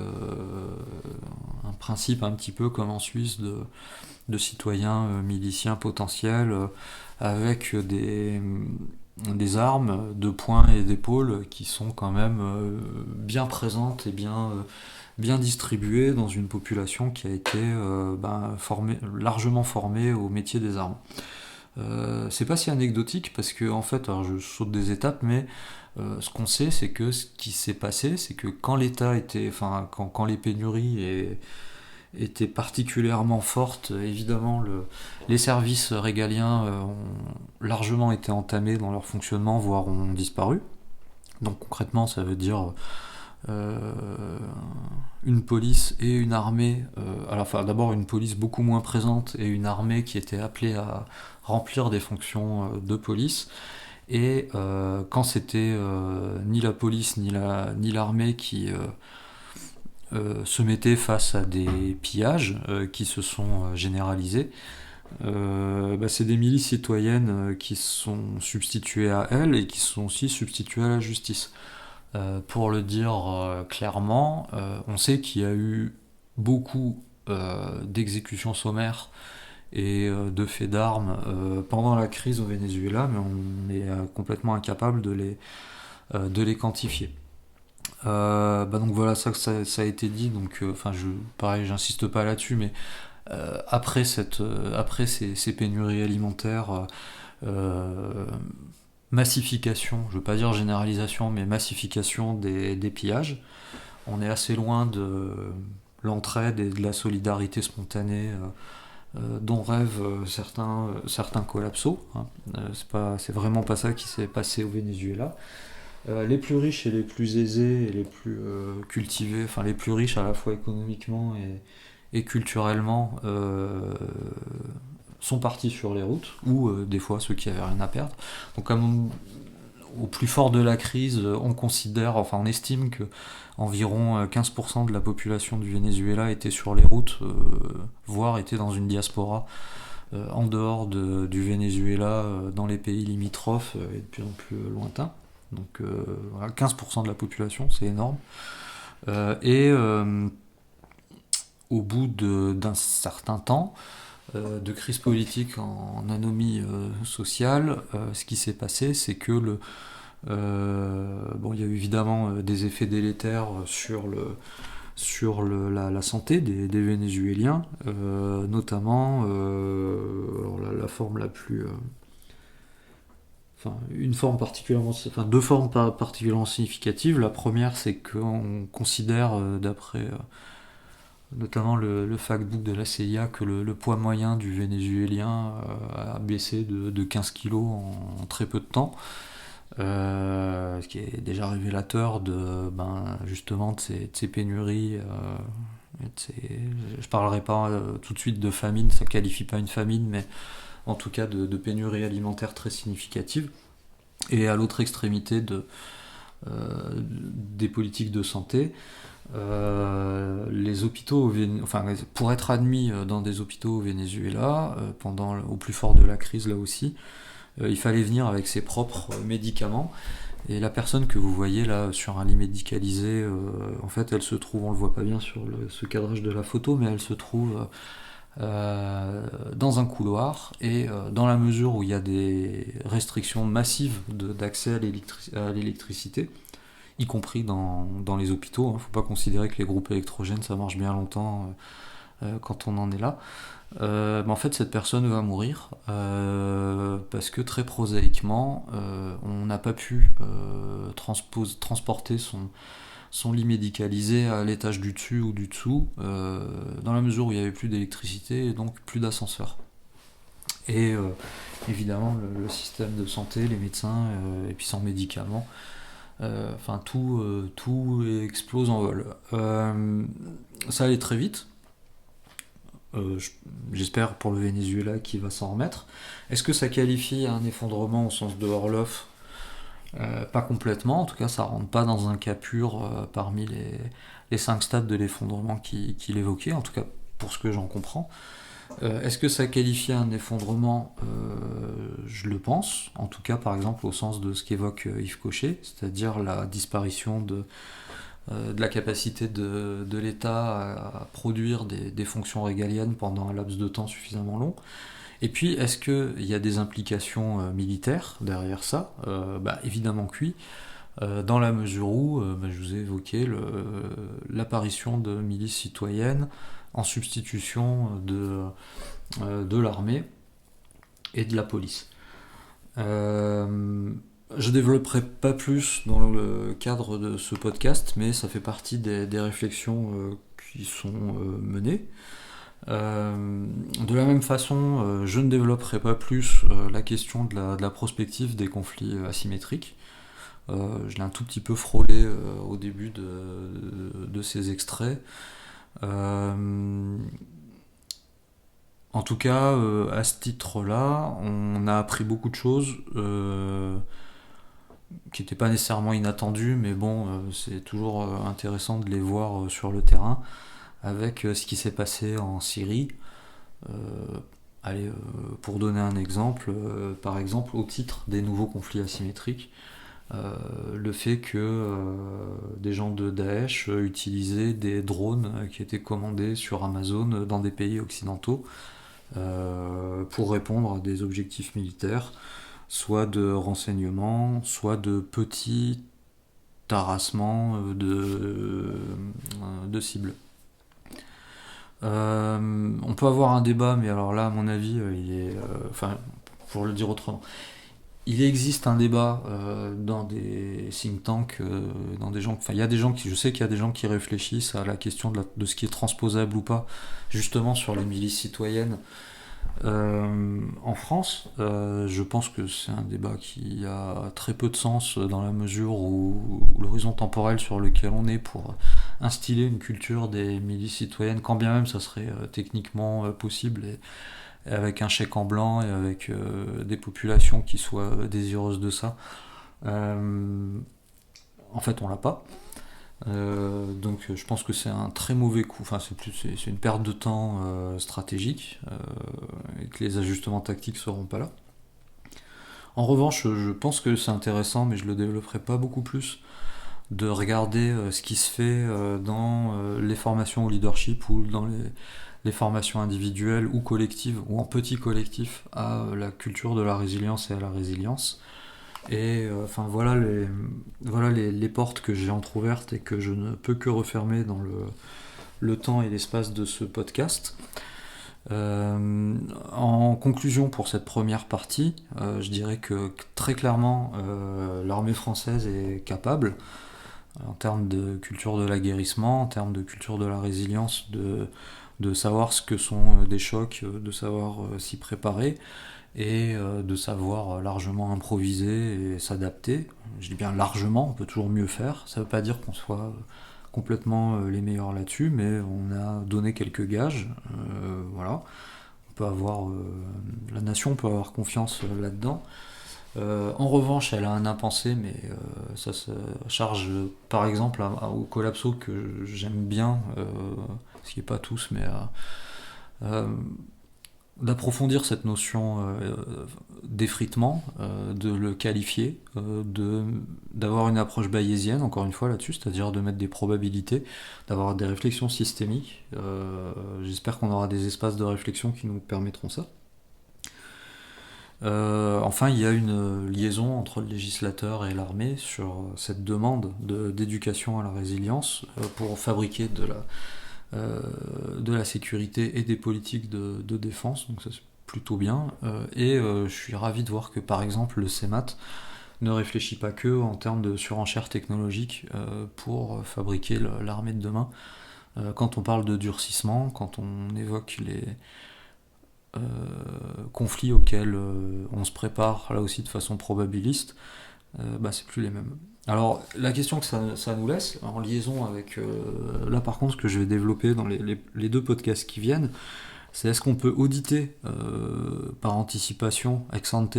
A: un principe un petit peu comme en Suisse de citoyens miliciens potentiels avec des armes de poing et d'épaule qui sont quand même bien présentes et bien distribuées dans une population qui a été largement formée au métier des armes. C'est pas si anecdotique parce que en fait, alors je saute des étapes, mais ce qu'on sait, c'est que ce qui s'est passé, c'est que quand quand les pénuries étaient particulièrement fortes, évidemment, les services régaliens ont largement été entamés dans leur fonctionnement, voire ont disparu. Donc concrètement, ça veut dire une police et une armée, d'abord une police beaucoup moins présente et une armée qui était appelée à remplir des fonctions de police. Et quand c'était ni la police ni l'armée qui se mettaient face à des pillages qui se sont généralisés, c'est des milices citoyennes qui se sont substituées à elles et qui se sont aussi substituées à la justice. Pour le dire clairement, on sait qu'il y a eu beaucoup d'exécutions sommaires et de faits d'armes pendant la crise au Venezuela, mais on est complètement incapable de les quantifier. Donc voilà, ça a été dit, donc pareil, j'insiste pas là-dessus, mais après ces pénuries alimentaires, massification, je veux pas dire généralisation, mais massification des pillages, on est assez loin de l'entraide et de la solidarité spontanée dont rêvent certains collapsos. Hein. C'est vraiment pas ça qui s'est passé au Venezuela. Les plus riches et les plus aisés et les plus cultivés, enfin les plus riches à la fois économiquement et culturellement, sont partis sur les routes, ou des fois ceux qui avaient rien à perdre. Donc au plus fort de la crise, on estime que environ 15% de la population du Venezuela était sur les routes, voire était dans une diaspora en dehors du Venezuela, dans les pays limitrophes et de plus en plus lointains. Donc voilà, 15% de la population, c'est énorme. Au bout d'un certain temps de crise politique en anomie sociale, ce qui s'est passé, c'est que il y a eu évidemment des effets délétères sur la santé des Vénézuéliens, notamment la forme la plus deux formes particulièrement significatives. La première, c'est qu'on considère, d'après notamment le factbook de la CIA, que le poids moyen du Vénézuélien a baissé de 15 kilos en très peu de temps. Ce qui est déjà révélateur justement de ces pénuries. Je parlerai pas tout de suite de famine, ça qualifie pas une famine, mais en tout cas de pénuries alimentaires très significatives. Et à l'autre extrémité des politiques de santé, les hôpitaux, pour être admis dans des hôpitaux au Venezuela, au plus fort de la crise là aussi, il fallait venir avec ses propres médicaments. Et la personne que vous voyez là sur un lit médicalisé, en fait, elle se trouve, on le voit pas bien sur ce cadrage de la photo, mais elle se trouve dans un couloir, et dans la mesure où il y a des restrictions massives d'accès à l'électricité, y compris dans les hôpitaux, hein. Faut pas considérer que les groupes électrogènes ça marche bien longtemps quand on en est là. En fait, cette personne va mourir parce que très prosaïquement, on n'a pas pu transporter son lit médicalisé à l'étage du dessus ou du dessous, dans la mesure où il n'y avait plus d'électricité et donc plus d'ascenseur. Et évidemment, le système de santé, les médecins, et puis sans médicaments, tout explose en vol. Ça allait très vite. J'espère pour le Venezuela qui va s'en remettre. Est-ce que ça qualifie un effondrement au sens de Orlov ? Pas complètement, en tout cas ça rentre pas dans un cas pur parmi les 5 stades de l'effondrement qu'il évoquait, en tout cas pour ce que j'en comprends. Est-ce que ça qualifie un effondrement ? Je le pense, en tout cas par exemple au sens de ce qu'évoque Yves Cochet, c'est-à-dire la disparition de la capacité de l'État à produire des fonctions régaliennes pendant un laps de temps suffisamment long. Et puis, est-ce qu'il y a des implications militaires derrière ça ? Évidemment que oui, dans la mesure où, je vous ai évoqué l'apparition de milices citoyennes en substitution de l'armée et de la police. Je développerai pas plus dans le cadre de ce podcast, mais ça fait partie des réflexions qui sont menées. De la même façon, je ne développerai pas plus la question de la prospective des conflits asymétriques. Je l'ai un tout petit peu frôlé au début de ces extraits. En tout cas, à ce titre-là, on a appris beaucoup de choses qui n'étaient pas nécessairement inattendues, mais bon, c'est toujours intéressant de les voir sur le terrain, avec ce qui s'est passé en Syrie. Pour donner un exemple, par exemple, au titre des nouveaux conflits asymétriques, le fait que des gens de Daesh utilisaient des drones qui étaient commandés sur Amazon dans des pays occidentaux pour répondre à des objectifs militaires, soit de renseignement, soit de petits terrassements de cibles. On peut avoir un débat, mais alors là, à mon avis, il est. Enfin, pour le dire autrement, il existe un débat dans des think tanks, dans des gens. Enfin, il y a des gens qui. Je sais qu'il y a des gens qui réfléchissent à la question de ce qui est transposable ou pas, justement sur les milices citoyennes. En France, je pense que c'est un débat qui a très peu de sens dans la mesure où l'horizon temporel sur lequel on est pour instiller une culture des milices citoyennes, quand bien même ça serait techniquement possible, et avec un chèque en blanc et avec des populations qui soient désireuses de ça, en fait on l'a pas. Donc je pense que c'est un très mauvais coup, enfin c'est une perte de temps stratégique et que les ajustements tactiques seront pas là. En revanche, je pense que c'est intéressant, mais je le développerai pas beaucoup plus, de regarder ce qui se fait dans les formations au leadership ou dans les formations individuelles ou collectives ou en petits collectifs à la culture de la résilience et à la résilience. Et enfin voilà les portes que j'ai entrouvertes et que je ne peux que refermer dans le temps et l'espace de ce podcast. En conclusion pour cette première partie, je dirais que très clairement l'armée française est capable, en termes de culture de l'aguerrissement, en termes de culture de la résilience, de savoir ce que sont des chocs, de savoir s'y préparer et de savoir largement improviser et s'adapter. Je dis bien largement, on peut toujours mieux faire. Ça ne veut pas dire qu'on soit complètement les meilleurs là-dessus, mais on a donné quelques gages. Voilà. On peut avoir, la nation peut avoir confiance là-dedans. En revanche, elle a un impensé, mais ça se charge par exemple au Collapso que j'aime bien, ce qui n'est pas tous, mais euh, d'approfondir cette notion d'effritement, de le qualifier, d'avoir une approche bayésienne, encore une fois là-dessus, c'est-à-dire de mettre des probabilités, d'avoir des réflexions systémiques. J'espère qu'on aura des espaces de réflexion qui nous permettront ça. Enfin, il y a une liaison entre le législateur et l'armée sur cette demande d'éducation à la résilience pour fabriquer de la sécurité et des politiques de défense, donc ça c'est plutôt bien. Je suis ravi de voir que par exemple le CEMAT ne réfléchit pas que en termes de surenchère technologique pour fabriquer l'armée de demain. Quand on parle de durcissement, quand on évoque les conflits auxquels on se prépare là aussi de façon probabiliste, c'est plus les mêmes. Alors la question que ça nous laisse, en liaison avec là par contre ce que je vais développer dans les deux podcasts qui viennent, c'est est-ce qu'on peut auditer par anticipation, ex ante,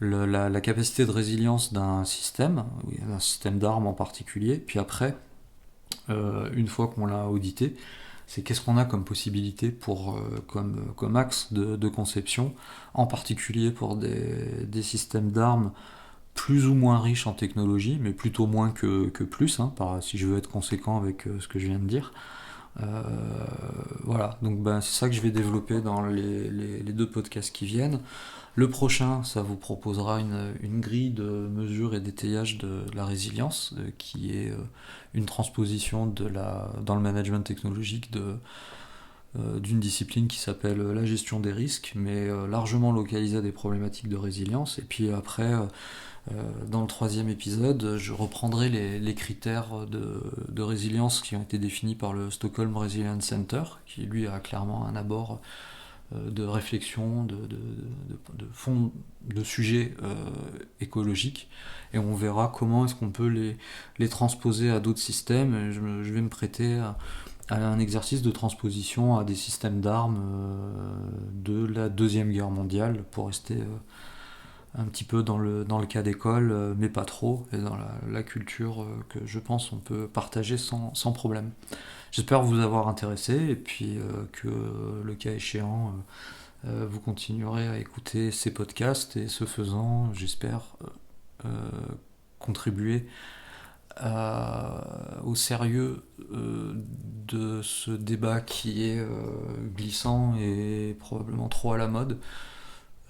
A: la capacité de résilience d'un système d'armes en particulier, puis après, une fois qu'on l'a audité, c'est qu'est-ce qu'on a comme possibilité comme axe de conception, en particulier pour des systèmes d'armes plus ou moins riches en technologie, mais plutôt moins que plus, si je veux être conséquent avec ce que je viens de dire. Voilà, donc c'est ça que je vais développer dans les deux podcasts qui viennent. Le prochain, ça vous proposera une grille de mesure et d'étayage de la résilience, qui est une transposition dans le management technologique d'une discipline qui s'appelle la gestion des risques, mais largement localisée à des problématiques de résilience. Et puis après, dans le troisième épisode, je reprendrai les critères de résilience qui ont été définis par le Stockholm Resilience Center, qui lui a clairement un abord de réflexion, de fond, de sujets écologiques, et on verra comment est-ce qu'on peut les transposer à d'autres systèmes. Et je vais me prêter à un exercice de transposition à des systèmes d'armes de la Deuxième Guerre mondiale, pour rester un petit peu dans le cas d'école, mais pas trop, et dans la culture que je pense on peut partager sans problème. J'espère vous avoir intéressé, et puis que le cas échéant, vous continuerez à écouter ces podcasts, et ce faisant, j'espère contribuer au sérieux de ce débat qui est glissant et probablement trop à la mode.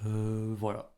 A: Voilà.